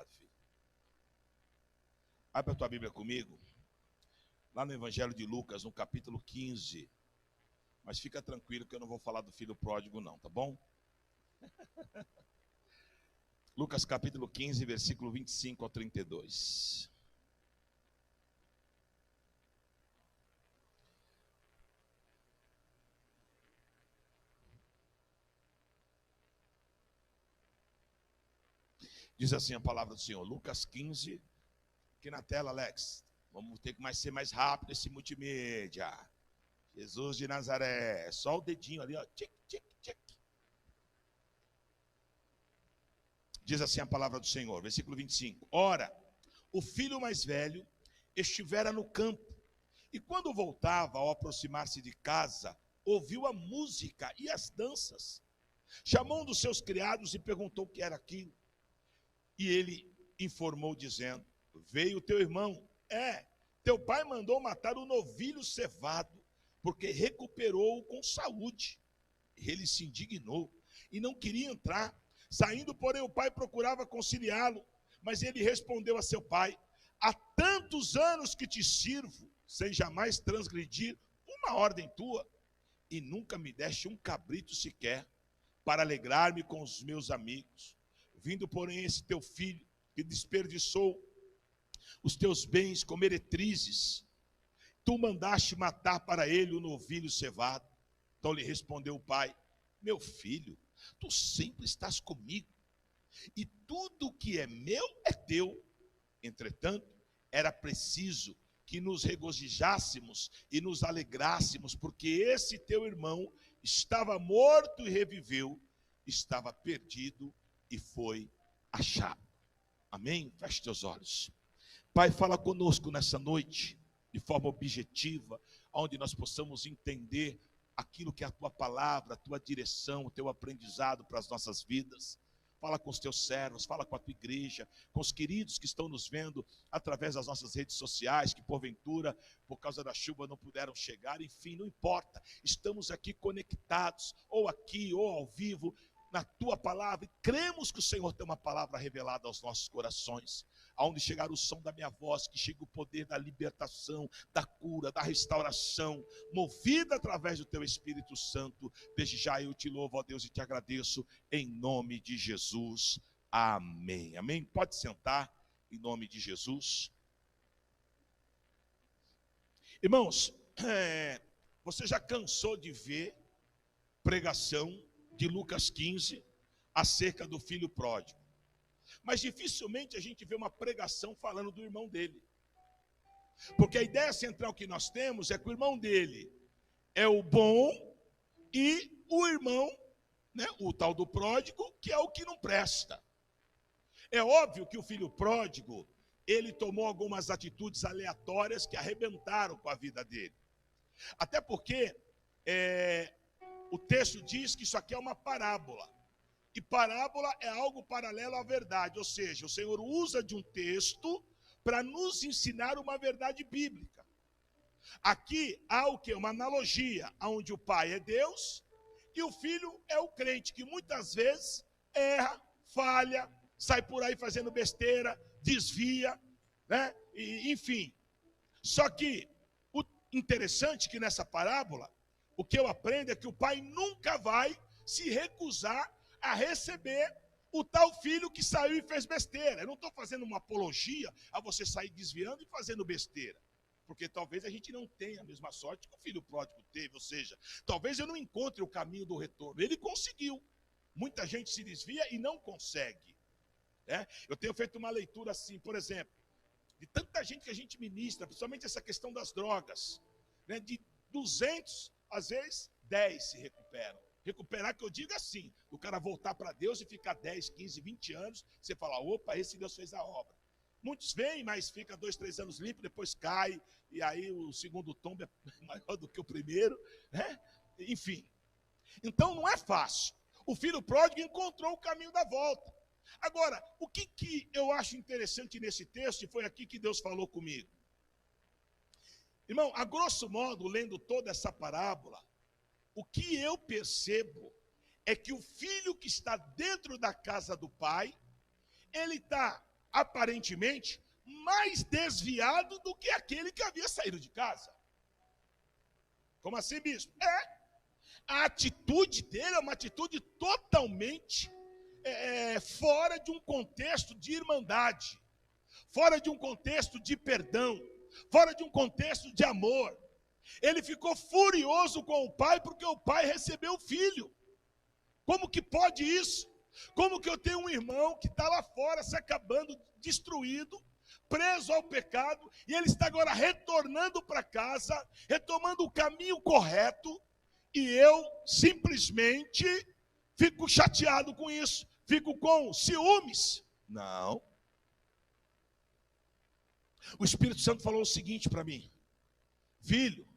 Obrigado, filho. Abre a tua Bíblia comigo, lá no Evangelho de Lucas, no capítulo 15. Mas fica tranquilo que eu não vou falar do filho pródigo não, tá bom? Lucas capítulo 15, versículo 25 ao 32. Diz assim a palavra do Senhor, Lucas 15, aqui na tela, Alex. Vamos ter que ser mais rápido esse multimídia. Jesus de Nazaré, só o dedinho ali, ó. Tic, tic, tic. Diz assim a palavra do Senhor, versículo 25. Ora, o filho mais velho estivera no campo, e quando voltava, ao aproximar-se de casa, ouviu a música e as danças. Chamou um dos seus criados e perguntou o que era aquilo. E ele informou dizendo, veio teu irmão, teu pai mandou matar o novilho cevado, porque recuperou-o com saúde. Ele se indignou e não queria entrar. Saindo, porém, o pai procurava conciliá-lo, mas ele respondeu a seu pai, há tantos anos que te sirvo, sem jamais transgredir uma ordem tua, e nunca me deste um cabrito sequer, para alegrar-me com os meus amigos. Vindo, porém, esse teu filho, que desperdiçou os teus bens com meretrizes, tu mandaste matar para ele o novilho cevado. Então lhe respondeu o pai, meu filho, tu sempre estás comigo, e tudo que é meu é teu. Entretanto, era preciso que nos regozijássemos e nos alegrássemos, porque esse teu irmão estava morto e reviveu, estava perdido e foi achado. Amém? Feche teus olhos. Pai, fala conosco nessa noite, de forma objetiva, onde nós possamos entender aquilo que é a tua palavra, a tua direção, o teu aprendizado para as nossas vidas. Fala com os teus servos, fala com a tua igreja, com os queridos que estão nos vendo através das nossas redes sociais, que porventura, por causa da chuva, não puderam chegar. Enfim, não importa, estamos aqui conectados, ou aqui, ou ao vivo, na tua palavra, e cremos que o Senhor tem uma palavra revelada aos nossos corações, aonde chegar o som da minha voz, que chega o poder da libertação, da cura, da restauração, movida através do teu Espírito Santo. Desde já eu te louvo, ó Deus, e te agradeço, em nome de Jesus, amém, amém. Pode sentar, em nome de Jesus. Irmãos, você já cansou de ver pregação de Lucas 15 acerca do filho pródigo, mas dificilmente a gente vê uma pregação falando do irmão dele, porque a ideia central que nós temos é que o irmão dele é o bom e o irmão, né, o tal do pródigo, que é o que não presta. É óbvio que o filho pródigo, ele tomou algumas atitudes aleatórias que arrebentaram com a vida dele, até porque o texto diz que isso aqui é uma parábola. E parábola é algo paralelo à verdade. Ou seja, o Senhor usa de um texto para nos ensinar uma verdade bíblica. Aqui há o quê? Uma analogia, onde o pai é Deus e o filho é o crente, que muitas vezes erra, falha, sai por aí fazendo besteira, desvia, né? Enfim. Só que o interessante é que nessa parábola, o que eu aprendo é que o pai nunca vai se recusar a receber o tal filho que saiu e fez besteira. Eu não estou fazendo uma apologia a você sair desviando e fazendo besteira, porque talvez a gente não tenha a mesma sorte que o filho pródigo teve, ou seja, talvez eu não encontre o caminho do retorno. Ele conseguiu. Muita gente se desvia e não consegue, né? Eu tenho feito uma leitura assim, por exemplo, de tanta gente que a gente ministra, principalmente essa questão das drogas, né? De 200, às vezes 10 se recuperam. Recuperar, que eu digo assim, o cara voltar para Deus e ficar 10, 15, 20 anos, você fala, opa, esse Deus fez a obra. Muitos vêm, mas fica 2, 3 anos limpo, depois cai, e aí o segundo tombo é maior do que o primeiro, né? Enfim. Então não é fácil. O filho pródigo encontrou o caminho da volta. Agora, o que eu acho interessante nesse texto, e foi aqui que Deus falou comigo. Irmão, a grosso modo, lendo toda essa parábola, o que eu percebo é que o filho que está dentro da casa do pai, ele está aparentemente, mais desviado do que aquele que havia saído de casa. Como assim, bispo? A atitude dele é uma atitude totalmente fora de um contexto de irmandade, fora de um contexto de perdão, fora de um contexto de amor. Ele ficou furioso com o pai porque o pai recebeu o filho. Como que pode isso? Como que eu tenho um irmão que está lá fora se acabando, destruído, preso ao pecado, e ele está agora retornando para casa, retomando o caminho correto, e eu simplesmente fico chateado com isso, fico com ciúmes? Não. O Espírito Santo falou o seguinte para mim: filho,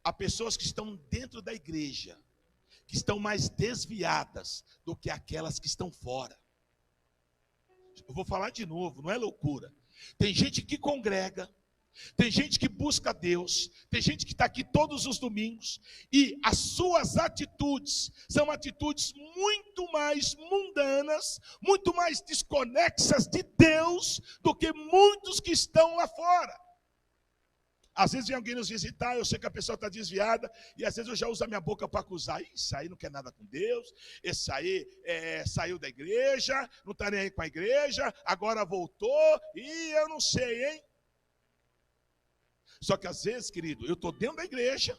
há pessoas que estão dentro da igreja, que estão mais desviadas do que aquelas que estão fora. Eu vou falar de novo, não é loucura. Tem gente que congrega, tem gente que busca Deus, tem gente que está aqui todos os domingos, e as suas atitudes são atitudes muito mais mundanas, muito mais desconexas de Deus do que muitos que estão lá fora. Às vezes vem alguém nos visitar, eu sei que a pessoa está desviada, e às vezes eu já uso a minha boca para acusar. Isso aí não quer nada com Deus, esse aí saiu da igreja, não está nem aí com a igreja, agora voltou, e eu não sei, hein? Só que às vezes, querido, eu estou dentro da igreja,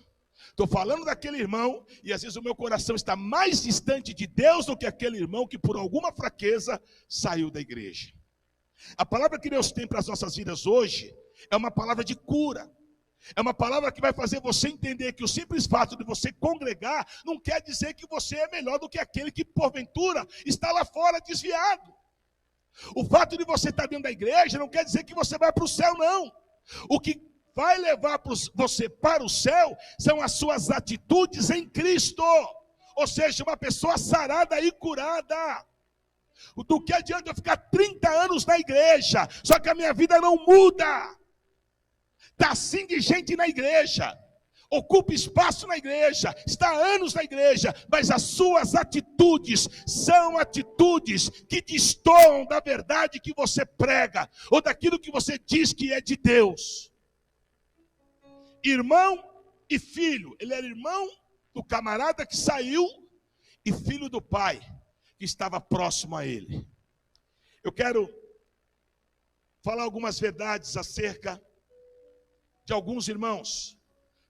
estou falando daquele irmão, e às vezes o meu coração está mais distante de Deus do que aquele irmão que por alguma fraqueza saiu da igreja. A palavra que Deus tem para as nossas vidas hoje é uma palavra de cura. É uma palavra que vai fazer você entender que o simples fato de você congregar não quer dizer que você é melhor do que aquele que porventura está lá fora desviado. O fato de você estar dentro da igreja não quer dizer que você vai para o céu, não. O que vai levar você para o céu são as suas atitudes em Cristo. Ou seja, uma pessoa sarada e curada. Do que adianta eu ficar 30 anos na igreja, só que a minha vida não muda? Está assim de gente na igreja, ocupa espaço na igreja, está há anos na igreja, mas as suas atitudes são atitudes que destoam da verdade que você prega, ou daquilo que você diz que é de Deus. Irmão e filho, ele era irmão do camarada que saiu e filho do pai que estava próximo a ele. Eu quero falar algumas verdades acerca de alguns irmãos,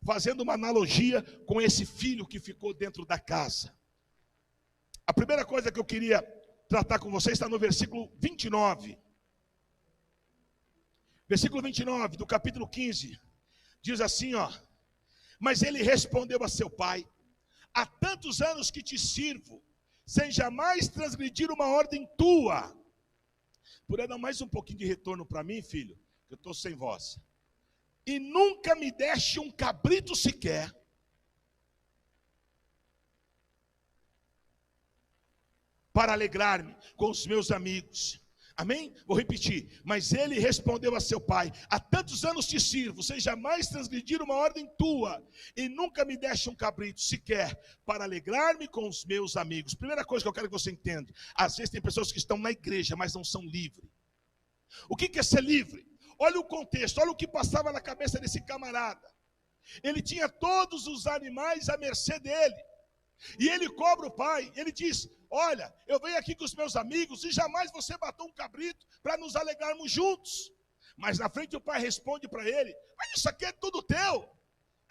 fazendo uma analogia com esse filho que ficou dentro da casa. A primeira coisa que eu queria tratar com vocês está no versículo 29. Versículo 29 do capítulo 15, diz assim, ó: mas ele respondeu a seu pai: há tantos anos que te sirvo, sem jamais transgredir uma ordem tua. Poderia dar mais um pouquinho de retorno para mim, filho, que eu estou sem voz. E nunca me deste um cabrito sequer, para alegrar-me com os meus amigos. Amém? Vou repetir. Mas ele respondeu a seu pai: há tantos anos te sirvo, sem jamais transgredir uma ordem tua, e nunca me deste um cabrito sequer, para alegrar-me com os meus amigos. Primeira coisa que eu quero que você entenda: às vezes tem pessoas que estão na igreja, mas não são livres. O que é ser livre? Olha o contexto, olha o que passava na cabeça desse camarada. Ele tinha todos os animais à mercê dele, e ele cobra o pai. Ele diz: olha, eu venho aqui com os meus amigos, e jamais você matou um cabrito para nos alegrarmos juntos. Mas na frente o pai responde para ele: mas isso aqui é tudo teu,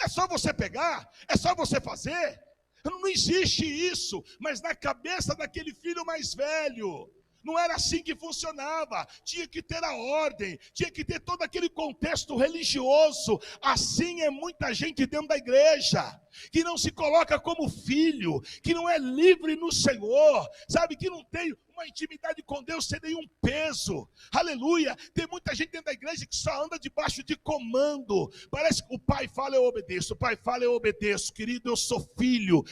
é só você pegar, é só você fazer. Não existe isso. Mas na cabeça daquele filho mais velho, não era assim que funcionava. Tinha que ter a ordem, tinha que ter todo aquele contexto religioso. Assim é muita gente dentro da igreja, que não se coloca como filho, que não é livre no Senhor, sabe, que não tem uma intimidade com Deus sem nenhum peso. Aleluia. Tem muita gente dentro da igreja que só anda debaixo de comando. Parece que o pai fala, eu obedeço. O pai fala, eu obedeço. Querido, eu sou filho.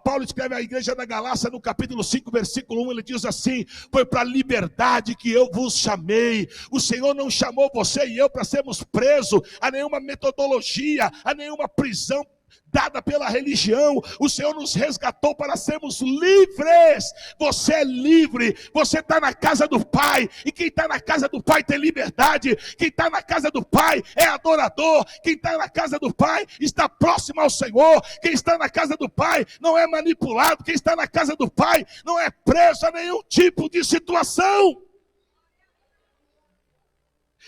Paulo escreve à igreja da Galácia no capítulo 5, versículo 1, ele diz assim: foi para a liberdade que eu vos chamei. O Senhor não chamou você e eu para sermos presos a nenhuma metodologia, a nenhuma prisão dada pela religião. O Senhor nos resgatou para sermos livres. Você é livre, você está na casa do Pai, e quem está na casa do Pai tem liberdade. Quem está na casa do Pai é adorador. Quem está na casa do Pai está próximo ao Senhor. Quem está na casa do Pai não é manipulado. Quem está na casa do Pai não é preso a nenhum tipo de situação.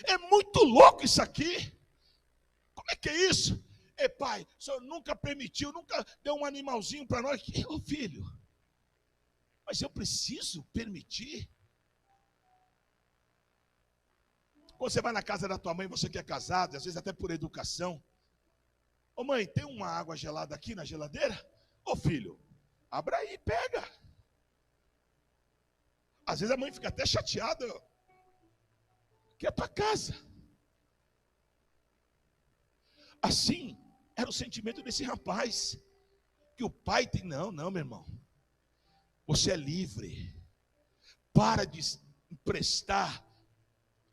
É muito louco isso aqui. Como é que é isso? Ei, pai, o senhor nunca permitiu, nunca deu um animalzinho para nós. Ô, filho, mas eu preciso permitir. Quando você vai na casa da tua mãe, você que é casado, às vezes até por educação. Ô mãe, tem uma água gelada aqui na geladeira? Ô filho, abra aí, pega. Às vezes a mãe fica até chateada, que é tua casa. Assim era o sentimento desse rapaz, que o pai tem. Não, meu irmão, você é livre. Para de emprestar,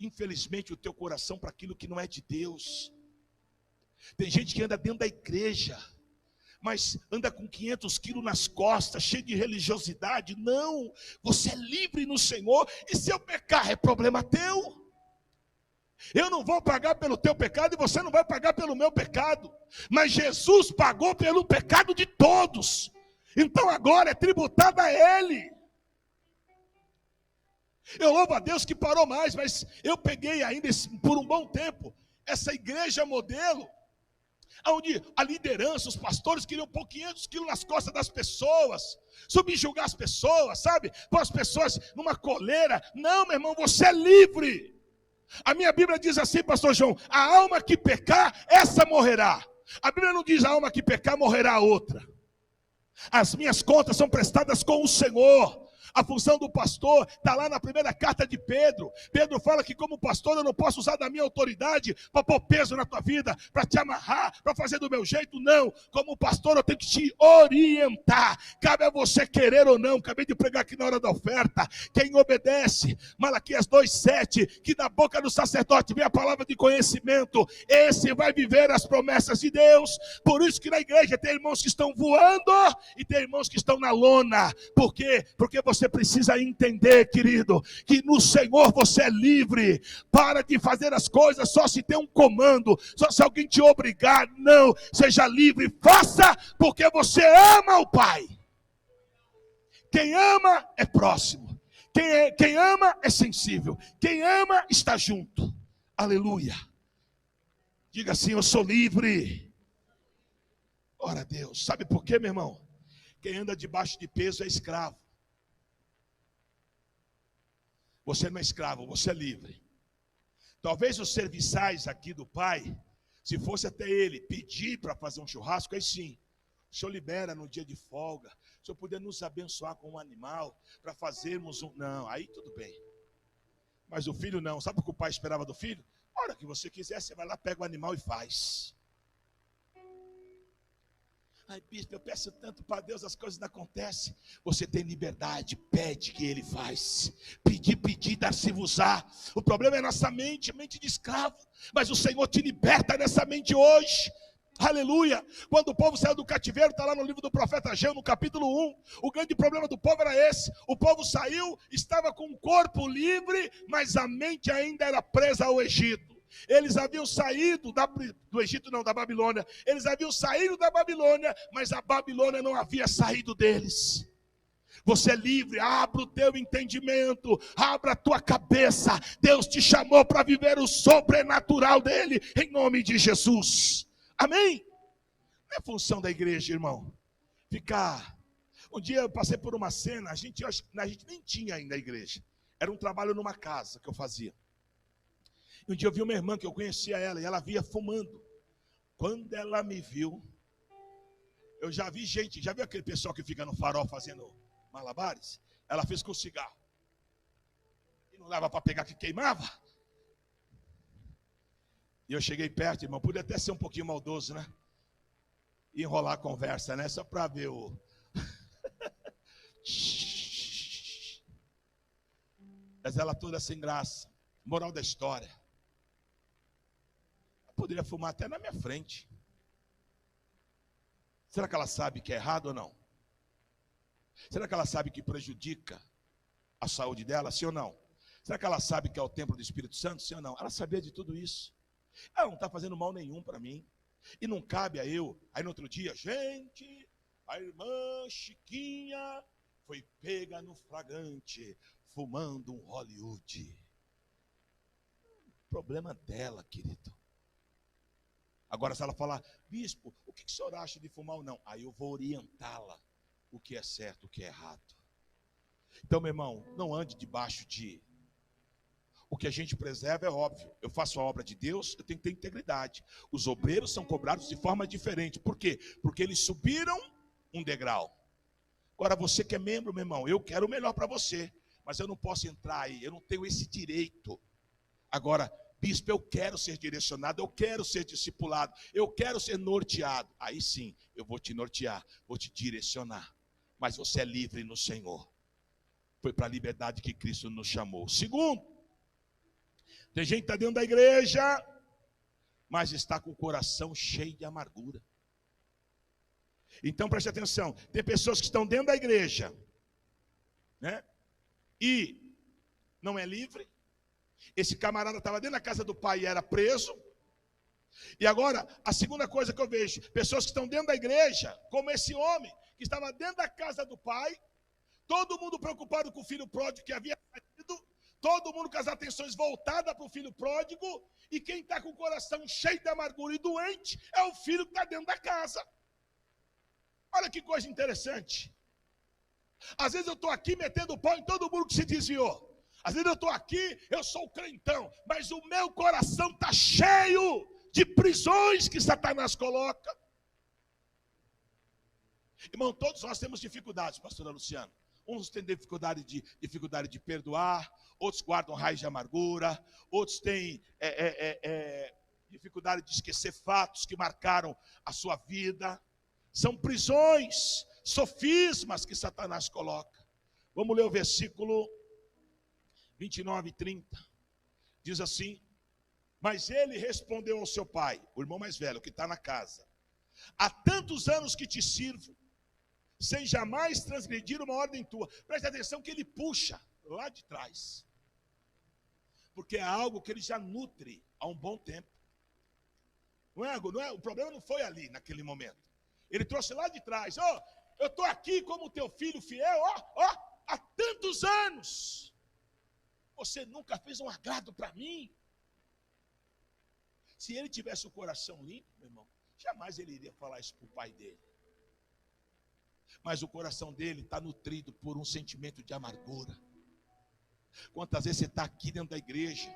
infelizmente, o teu coração para aquilo que não é de Deus. Tem gente que anda dentro da igreja, mas anda com 500 quilos nas costas, cheio de religiosidade. Não, você é livre no Senhor, e se eu pecar é problema teu. Eu não vou pagar pelo teu pecado e você não vai pagar pelo meu pecado. Mas Jesus pagou pelo pecado de todos. Então agora é tributado a Ele. Eu louvo a Deus que parou mais, mas eu peguei ainda por um bom tempo essa igreja modelo, onde a liderança, os pastores queriam pôr 500 quilos nas costas das pessoas, subjugar as pessoas, sabe? Pôr as pessoas numa coleira. Não, meu irmão, você é livre. A minha Bíblia diz assim, pastor João: a alma que pecar, essa morrerá. A Bíblia não diz a alma que pecar, morrerá a outra. As minhas contas são prestadas com o Senhor. A função do pastor está lá na primeira carta de Pedro. Pedro fala que como pastor eu não posso usar da minha autoridade para pôr peso na tua vida, para te amarrar, para fazer do meu jeito. Não, como pastor eu tenho que te orientar. Cabe a você querer ou não. Acabei de pregar aqui na hora da oferta. Quem obedece, Malaquias 2:7, que da boca do sacerdote vem a palavra de conhecimento, esse vai viver as promessas de Deus. Por isso que na igreja tem irmãos que estão voando e tem irmãos que estão na lona. Por quê? Porque você precisa entender, querido, que no Senhor você é livre. Para de fazer as coisas só se tem um comando, só se alguém te obrigar. Não, seja livre, faça porque você ama o Pai. Quem ama é próximo. Quem ama é sensível. Quem ama está junto. Aleluia. Diga assim: eu sou livre. Ora a Deus. Sabe por quê, meu irmão? Quem anda debaixo de peso é escravo. Você não é escravo, você é livre. Talvez os serviçais aqui do Pai, se fosse até ele pedir para fazer um churrasco, aí sim, o Senhor libera no dia de folga, o Senhor poder nos abençoar com um animal, para fazermos um... Não, aí tudo bem. Mas o filho não. Sabe o que o pai esperava do filho? A hora que você quiser, você vai lá, pega o animal e faz. Ai, bispo, eu peço tanto para Deus, as coisas não acontecem. Você tem liberdade, pede que Ele faz. Pedir, dar-se-vos-á. O problema é nossa mente de escravo. Mas o Senhor te liberta dessa mente hoje. Aleluia. Quando o povo saiu do cativeiro, está lá no livro do profeta Ageu, no capítulo 1. O grande problema do povo era esse. O povo saiu, estava com o corpo livre, mas a mente ainda era presa ao Egito. Eles haviam saído do Egito, não, da Babilônia. Eles haviam saído da Babilônia, mas a Babilônia não havia saído deles. Você é livre, abra o teu entendimento, abra a tua cabeça. Deus te chamou para viver o sobrenatural dele, em nome de Jesus. Amém? Não é função da igreja, irmão, ficar... Um dia eu passei por uma cena, a gente nem tinha ainda a igreja. Era um trabalho numa casa que eu fazia. Um dia eu vi uma irmã que eu conhecia ela, e ela via fumando. Quando ela me viu, eu já vi gente, já viu aquele pessoal que fica no farol fazendo malabares? Ela fez com cigarro. E não dava para pegar que queimava. E eu cheguei perto, irmão, podia até ser um pouquinho maldoso, né? E enrolar a conversa, né? Só para ver o... Mas ela toda sem graça. Moral da história. Poderia fumar até na minha frente. Será que ela sabe que é errado ou não? Será que ela sabe que prejudica a saúde dela, sim ou não? Será que ela sabe que é o templo do Espírito Santo, sim ou não? Ela sabia de tudo isso. Ela não está fazendo mal nenhum para mim. E não cabe a eu, aí no outro dia, gente, a irmã Chiquinha foi pega no flagrante, fumando um Hollywood. Problema dela, querido. Agora, se ela falar, bispo, o que o senhor acha de fumar ou não? Aí eu vou orientá-la o que é certo, o que é errado. Então, meu irmão, não ande debaixo de... O que a gente preserva é óbvio. Eu faço a obra de Deus, eu tenho que ter integridade. Os obreiros são cobrados de forma diferente. Por quê? Porque eles subiram um degrau. Agora, você que é membro, meu irmão, eu quero o melhor para você. Mas eu não posso entrar aí, eu não tenho esse direito. Agora, bispo, eu quero ser direcionado, eu quero ser discipulado, eu quero ser norteado. Aí sim, eu vou te nortear, vou te direcionar. Mas você é livre no Senhor. Foi para a liberdade que Cristo nos chamou. Segundo, tem gente que está dentro da igreja, mas está com o coração cheio de amargura. Então preste atenção, tem pessoas que estão dentro da igreja, né? E não é livre. Esse camarada estava dentro da casa do pai e era preso. E agora, a segunda coisa que eu vejo, pessoas que estão dentro da igreja, como esse homem, que estava dentro da casa do pai, todo mundo preocupado com o filho pródigo que havia saído, todo mundo com as atenções voltadas para o filho pródigo, e quem está com o coração cheio de amargura e doente, é o filho que está dentro da casa. Olha que coisa interessante. Às vezes eu estou aqui metendo pau em todo mundo que se desviou. Às vezes eu estou aqui, eu sou o crentão, mas o meu coração está cheio de prisões que Satanás coloca. Irmão, todos nós temos dificuldades, pastora Luciana. Uns têm dificuldade de perdoar, outros guardam raiz de amargura, outros têm dificuldade de esquecer fatos que marcaram a sua vida. São prisões, sofismas que Satanás coloca. Vamos ler o versículo 29 e 30. Diz assim: mas ele respondeu ao seu pai, o irmão mais velho, que está na casa: há tantos anos que te sirvo, sem jamais transgredir uma ordem tua. Preste atenção que ele puxa lá de trás, porque é algo que ele já nutre há um bom tempo. Não é, o problema não foi ali, naquele momento. Ele trouxe lá de trás: eu estou aqui como teu filho fiel, há tantos anos. Você nunca fez um agrado para mim. Se ele tivesse o coração limpo, meu irmão, jamais ele iria falar isso para o pai dele. Mas o coração dele está nutrido por um sentimento de amargura. Quantas vezes você está aqui dentro da igreja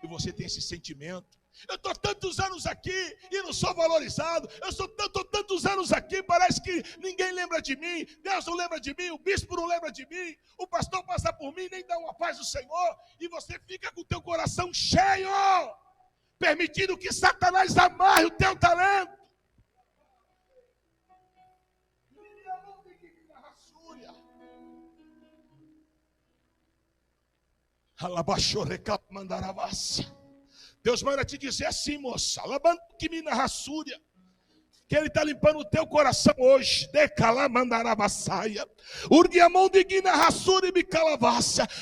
e você tem esse sentimento: eu estou tantos anos aqui e não sou valorizado, eu estou tantos anos aqui, parece que ninguém lembra de mim, Deus não lembra de mim, o bispo não lembra de mim, o pastor passa por mim, nem dá uma paz do Senhor, e você fica com o teu coração cheio, permitindo que Satanás amarre o teu talento. Deus manda te dizer assim, moça, que ele está limpando o teu coração hoje.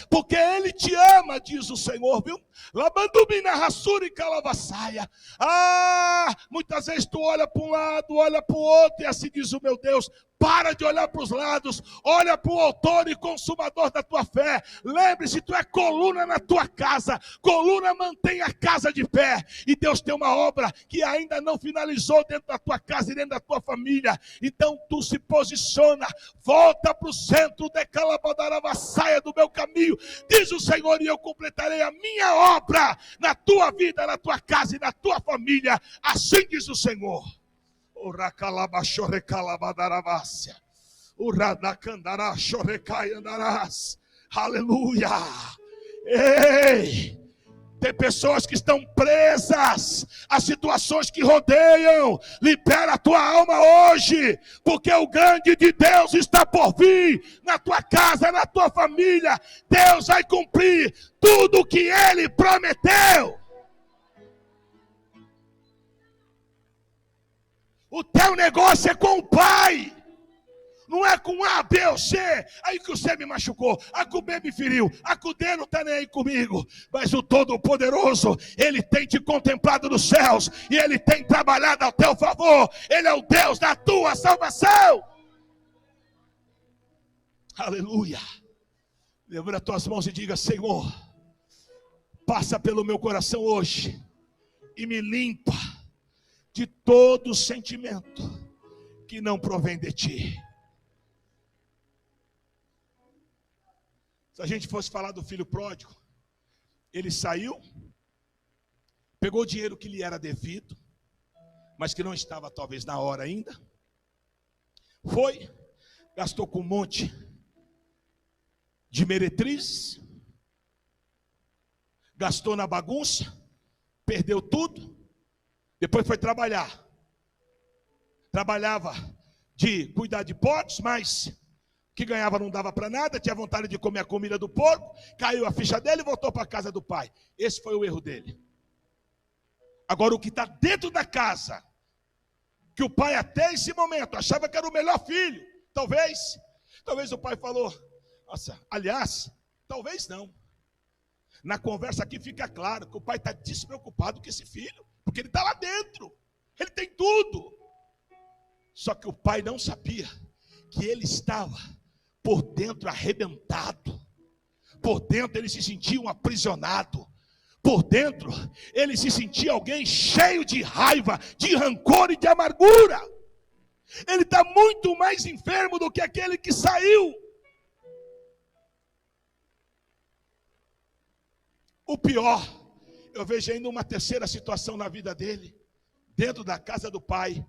Porque ele te ama, diz o Senhor, viu? Muitas vezes tu olha para um lado, olha para o outro, e assim diz o meu Deus: para de olhar para os lados, olha para o autor e consumador da tua fé. Lembre-se, tu é coluna na tua casa, coluna mantém a casa de pé, e Deus tem uma obra que ainda não finalizou dentro da tua casa e dentro da tua família. Então tu se posiciona, volta para o centro, saia do meu caminho, diz o Senhor, e eu completarei a minha obra na tua vida, na tua casa e na tua família. Assim diz o Senhor. Aleluia. Ei, tem pessoas que estão presas a situações que rodeiam. Libera a tua alma hoje, porque o grande de Deus está por vir na tua casa, na tua família. Deus vai cumprir tudo o que Ele prometeu. O teu negócio é com o Pai. Não é com A, B ou C. Aí que o C me machucou, a que o B me feriu, a que o D não está nem aí comigo. Mas o Todo-Poderoso, Ele tem te contemplado nos céus e Ele tem trabalhado ao teu favor. Ele é o Deus da tua salvação. Aleluia. Levanta as tuas mãos e diga: Senhor, passa pelo meu coração hoje e me limpa de todo sentimento que não provém de ti. Se a gente fosse falar do filho pródigo, ele saiu, pegou o dinheiro que lhe era devido, mas que não estava talvez na hora ainda, foi, gastou com um monte de meretrizes, gastou na bagunça, perdeu tudo, depois foi trabalhar. Trabalhava de cuidar de porcos, mas o que ganhava não dava para nada, tinha vontade de comer a comida do porco, caiu a ficha dele e voltou para a casa do pai. Esse foi o erro dele. Agora, o que está dentro da casa, que o pai até esse momento achava que era o melhor filho, talvez o pai falou: nossa, aliás, talvez não. Na conversa aqui fica claro que o pai está despreocupado com esse filho, porque ele está lá dentro, ele tem tudo. Só que o pai não sabia que ele estava por dentro arrebentado, por dentro ele se sentia um aprisionado, por dentro ele se sentia alguém cheio de raiva, de rancor e de amargura. Ele está muito mais enfermo do que aquele que saiu. O pior, eu vejo ainda uma terceira situação na vida dele, dentro da casa do pai.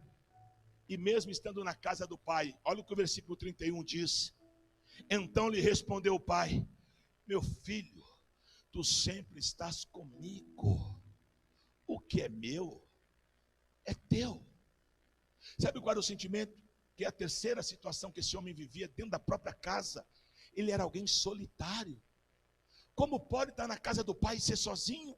E mesmo estando na casa do pai, olha o que o versículo 31 diz. Então lhe respondeu o pai: meu filho, tu sempre estás comigo. O que é meu é teu. Sabe qual era o sentimento? Que é a terceira situação que esse homem vivia dentro da própria casa. Ele era alguém solitário. Como pode estar na casa do pai e ser sozinho?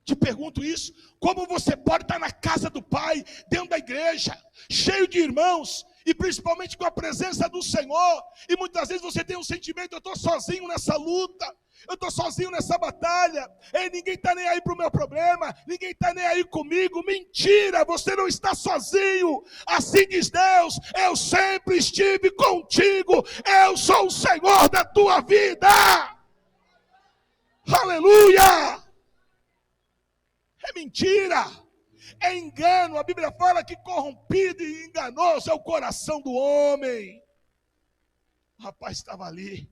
Te pergunto isso: como você pode estar na casa do pai, dentro da igreja, cheio de irmãos, e principalmente com a presença do Senhor, e muitas vezes você tem um sentimento: eu estou sozinho nessa luta, eu estou sozinho nessa batalha, e ninguém está nem aí para o meu problema, ninguém está nem aí comigo. Mentira, você não está sozinho. Assim diz Deus: eu sempre estive contigo, eu sou o Senhor da tua vida. Aleluia! É mentira, é engano. A Bíblia fala que corrompido e enganoso é o coração do homem. O rapaz estava ali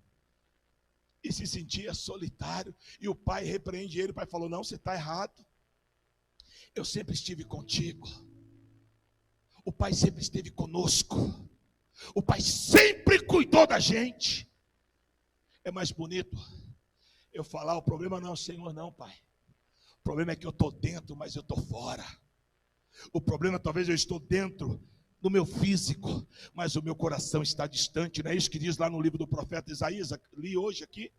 e se sentia solitário, e o pai repreende ele. O pai falou: não, você está errado, eu sempre estive contigo, o pai sempre esteve conosco, o pai sempre cuidou da gente. É mais bonito eu falar: o problema não é o Senhor não, pai. O problema é que eu estou dentro, mas eu estou fora. O problema, talvez eu estou dentro do meu físico, mas o meu coração está distante. Não é isso que diz lá no livro do profeta Isaías? Li hoje aqui: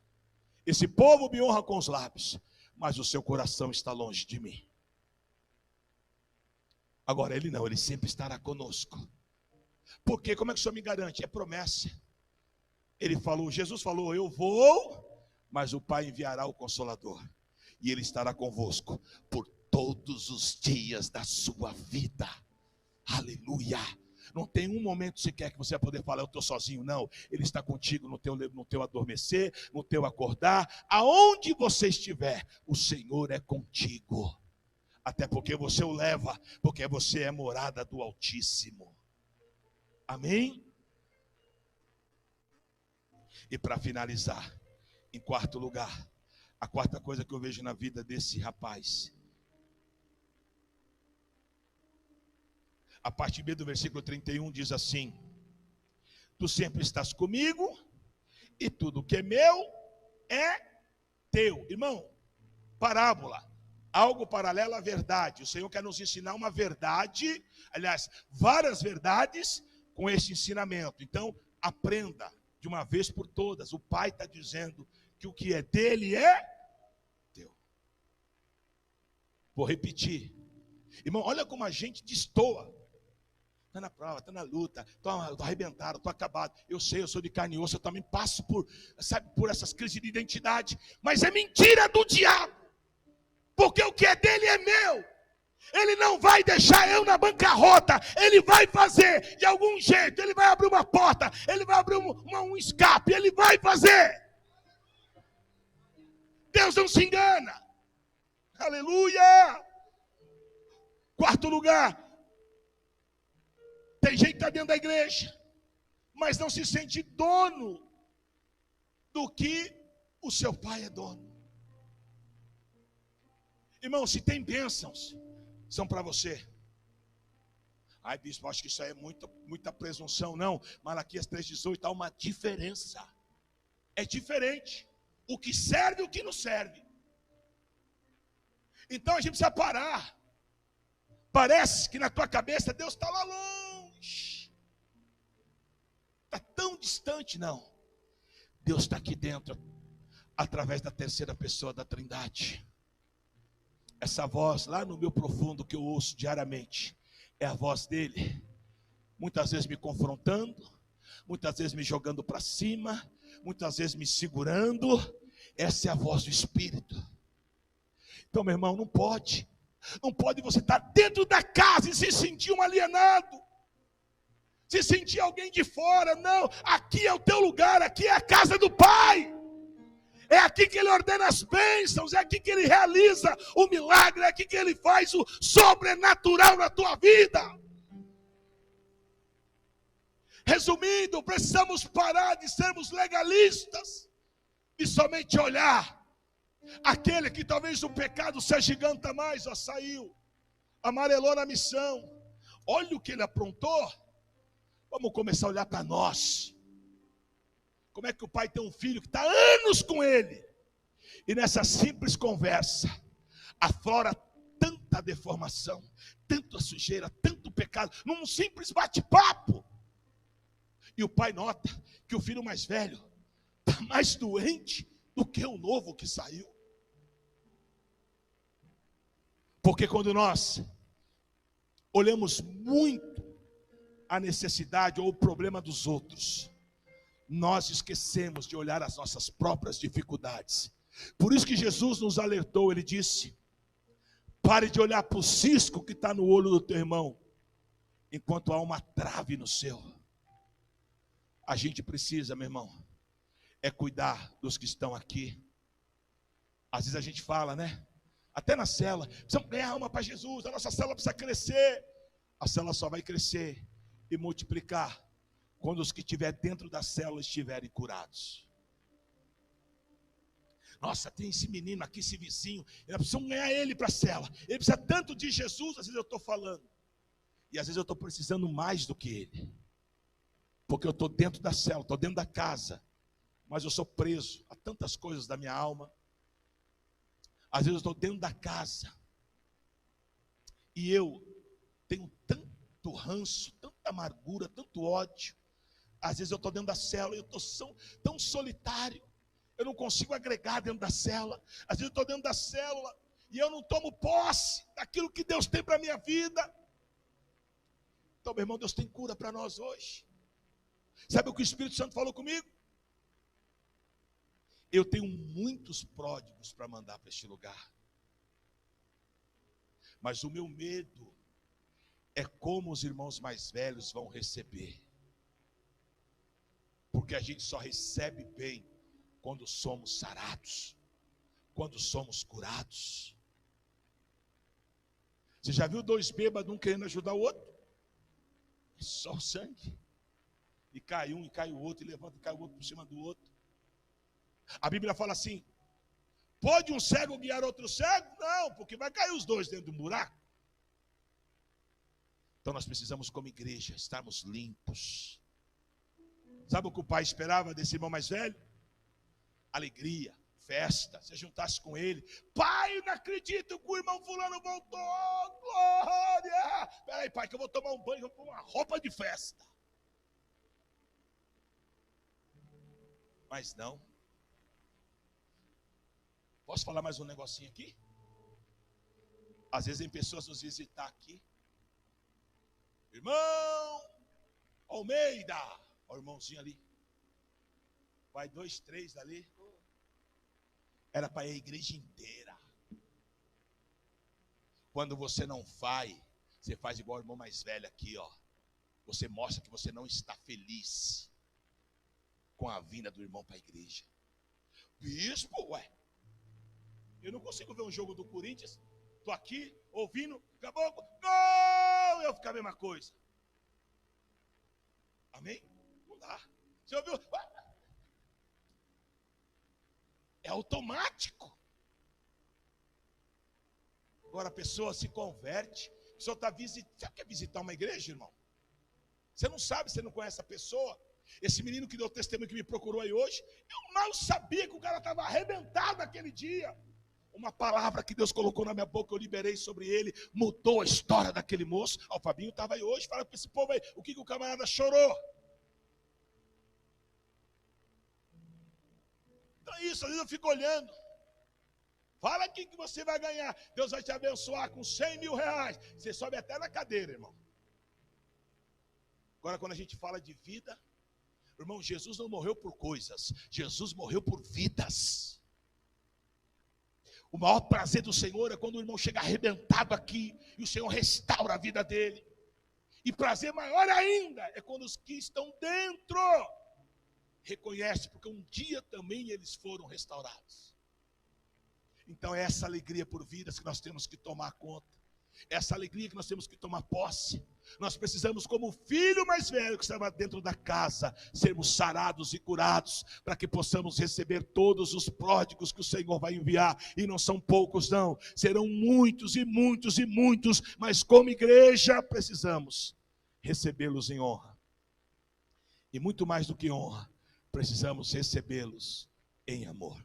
esse povo me honra com os lábios, mas o seu coração está longe de mim. Agora ele não, ele sempre estará conosco. Porque como é que o Senhor me garante? É promessa. Ele falou, Jesus falou: eu vou, mas o Pai enviará o Consolador, e ele estará convosco por todos os dias da sua vida. Aleluia. Não tem um momento sequer que você vai poder falar: eu estou sozinho. Não, ele está contigo no teu adormecer, no teu acordar. Aonde você estiver, o Senhor é contigo. Até porque você o leva, porque você é morada do Altíssimo. Amém? E para finalizar, em quarto lugar, a quarta coisa que eu vejo na vida desse rapaz, a parte B do versículo 31 diz assim: tu sempre estás comigo, e tudo que é meu é teu. Irmão, parábola, algo paralelo à verdade. O Senhor quer nos ensinar uma verdade, aliás, várias verdades com esse ensinamento. Então, aprenda de uma vez por todas. O Pai está dizendo que o que é dele é teu. Vou repetir: Irmão, olha como a gente destoa. Está na prova, está na luta, estou arrebentado, estou acabado. Eu sei, eu sou de carne e osso, eu também passo por, sabe, por essas crises de identidade. Mas é mentira do diabo. Porque o que é dele é meu. Ele não vai deixar eu na bancarrota. Ele vai fazer de algum jeito. Ele vai abrir uma porta. Ele vai abrir um escape. Ele vai fazer. Deus não se engana. Aleluia. Quarto lugar. Tem gente que está dentro da igreja, mas não se sente dono do que o seu pai é dono. Irmão, se tem bênçãos, são para você. Ai, bispo, acho que isso aí é muita presunção. Não, Malaquias 3,18, há uma diferença. É diferente. O que serve e o que não serve. Então a gente precisa parar. Parece que na tua cabeça Deus está lá longe. Está tão distante, não. Deus está aqui dentro, através da terceira pessoa da Trindade. Essa voz lá no meu profundo que eu ouço diariamente, é a voz dele. Muitas vezes me confrontando, muitas vezes me jogando para cima, muitas vezes me segurando. Essa é a voz do Espírito. Então, meu irmão, não pode você estar dentro da casa e se sentir um alienado, se sentir alguém de fora. Não, aqui é o teu lugar, aqui é a casa do Pai. É aqui que Ele ordena as bênçãos, é aqui que Ele realiza o milagre, é aqui que Ele faz o sobrenatural na tua vida. Resumindo, precisamos parar de sermos legalistas e somente olhar aquele que talvez o pecado se agiganta mais. Ó, saiu, amarelou na missão, olha o que ele aprontou. Vamos começar a olhar para nós. Como é que o pai tem um filho que está anos com ele, e nessa simples conversa aflora tanta deformação, tanta sujeira, tanto pecado, num simples bate-papo. E o pai nota que o filho mais velho está mais doente do que o novo que saiu. Porque quando nós olhamos muito a necessidade ou o problema dos outros, nós esquecemos de olhar as nossas próprias dificuldades. Por isso que Jesus nos alertou, ele disse: pare de olhar para o cisco que está no olho do teu irmão, enquanto há uma trave no seu. A gente precisa, meu irmão, é cuidar dos que estão aqui. Às vezes a gente fala, né? Até na célula, precisamos ganhar alma para Jesus, a nossa célula precisa crescer. A célula só vai crescer e multiplicar quando os que estiverem dentro da célula estiverem curados. Nossa, tem esse menino aqui, esse vizinho, nós precisamos ganhar ele para a célula. Ele precisa tanto de Jesus, às vezes eu estou falando. E às vezes eu estou precisando mais do que ele. Porque eu estou dentro da célula, estou dentro da casa. Mas eu sou preso a tantas coisas da minha alma. Às vezes eu estou dentro da casa. E eu tenho tanto ranço, tanta amargura, tanto ódio. Às vezes eu estou dentro da célula e eu estou tão solitário. Eu não consigo agregar dentro da célula. Às vezes eu estou dentro da célula e eu não tomo posse daquilo que Deus tem para a minha vida. Então, meu irmão, Deus tem cura para nós hoje. Sabe o que o Espírito Santo falou comigo? Eu tenho muitos pródigos para mandar para este lugar. Mas o meu medo é como os irmãos mais velhos vão receber. Porque a gente só recebe bem quando somos sarados, quando somos curados. Você já viu dois bêbados, um querendo ajudar o outro? É só o sangue. E cai um, e cai o outro, e levanta, e cai o outro por cima do outro. A Bíblia fala assim: pode um cego guiar outro cego? Não, porque vai cair os dois dentro de um buraco. Então nós precisamos, como igreja, estarmos limpos. Sabe o que o pai esperava desse irmão mais velho? Alegria, festa, se juntasse com ele. Pai, eu não acredito que o irmão fulano voltou, glória. Peraí, pai, que eu vou tomar um banho, vou pôr uma roupa de festa. Mas não. Posso falar mais um negocinho aqui? Às vezes vem pessoas nos visitar aqui. Irmão Almeida, ó, o irmãozinho ali. Vai 2, 3 ali. Era para ir a igreja inteira. Quando você não vai, você faz igual o irmão mais velho aqui, ó. Você mostra que você não está feliz com a vinda do irmão para a igreja. Bispo, ué. Eu não consigo ver um jogo do Corinthians. Estou aqui, ouvindo, acabou, gol! Eu ficar a mesma coisa. Amém? Não dá. Você ouviu? É automático. Agora a pessoa se converte. A pessoa está visitando. Você quer visitar uma igreja, irmão? Você não sabe, você não conhece a pessoa. Esse menino que deu testemunho que me procurou aí hoje, eu mal sabia que o cara estava arrebentado naquele dia. Uma palavra que Deus colocou na minha boca, eu liberei sobre ele, mudou a história daquele moço. O Fabinho estava aí hoje, fala para esse povo aí, o que o camarada chorou. Então é isso, às vezes eu fico olhando. Fala aqui que você vai ganhar. Deus vai te abençoar com 100 mil reais. Você sobe até na cadeira, irmão. Agora, quando a gente fala de vida, irmão, Jesus não morreu por coisas. Jesus morreu por vidas. O maior prazer do Senhor é quando o irmão chega arrebentado aqui e o Senhor restaura a vida dele. E prazer maior ainda é quando os que estão dentro reconhecem, porque um dia também eles foram restaurados. Então é essa alegria por vidas que nós temos que tomar conta. Essa alegria que nós temos que tomar posse. Nós precisamos, como o filho mais velho que estava dentro da casa, sermos sarados e curados, para que possamos receber todos os pródigos que o Senhor vai enviar. E não são poucos não, serão muitos e muitos e muitos, mas como igreja precisamos recebê-los em honra. E muito mais do que honra, precisamos recebê-los em amor.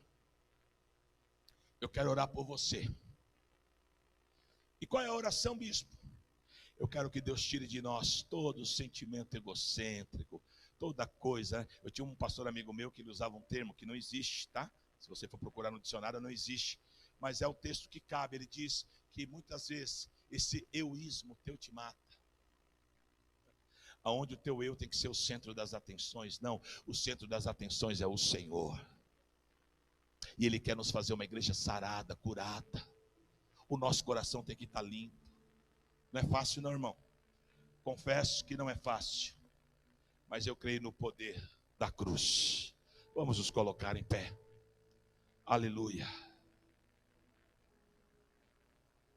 Eu quero orar por você. E qual é a oração, bispo? Eu quero que Deus tire de nós todo sentimento egocêntrico, toda coisa. Eu tinha um pastor amigo meu que ele usava um termo que não existe, tá? Se você for procurar no dicionário, não existe. Mas é o texto que cabe. Ele diz que muitas vezes esse euísmo teu te mata. Aonde o teu eu tem que ser o centro das atenções. Não, o centro das atenções é o Senhor. E Ele quer nos fazer uma igreja sarada, curada. O nosso coração tem que estar limpo. Não é fácil não, irmão. Confesso que não é fácil. Mas eu creio no poder da cruz. Vamos nos colocar em pé. Aleluia.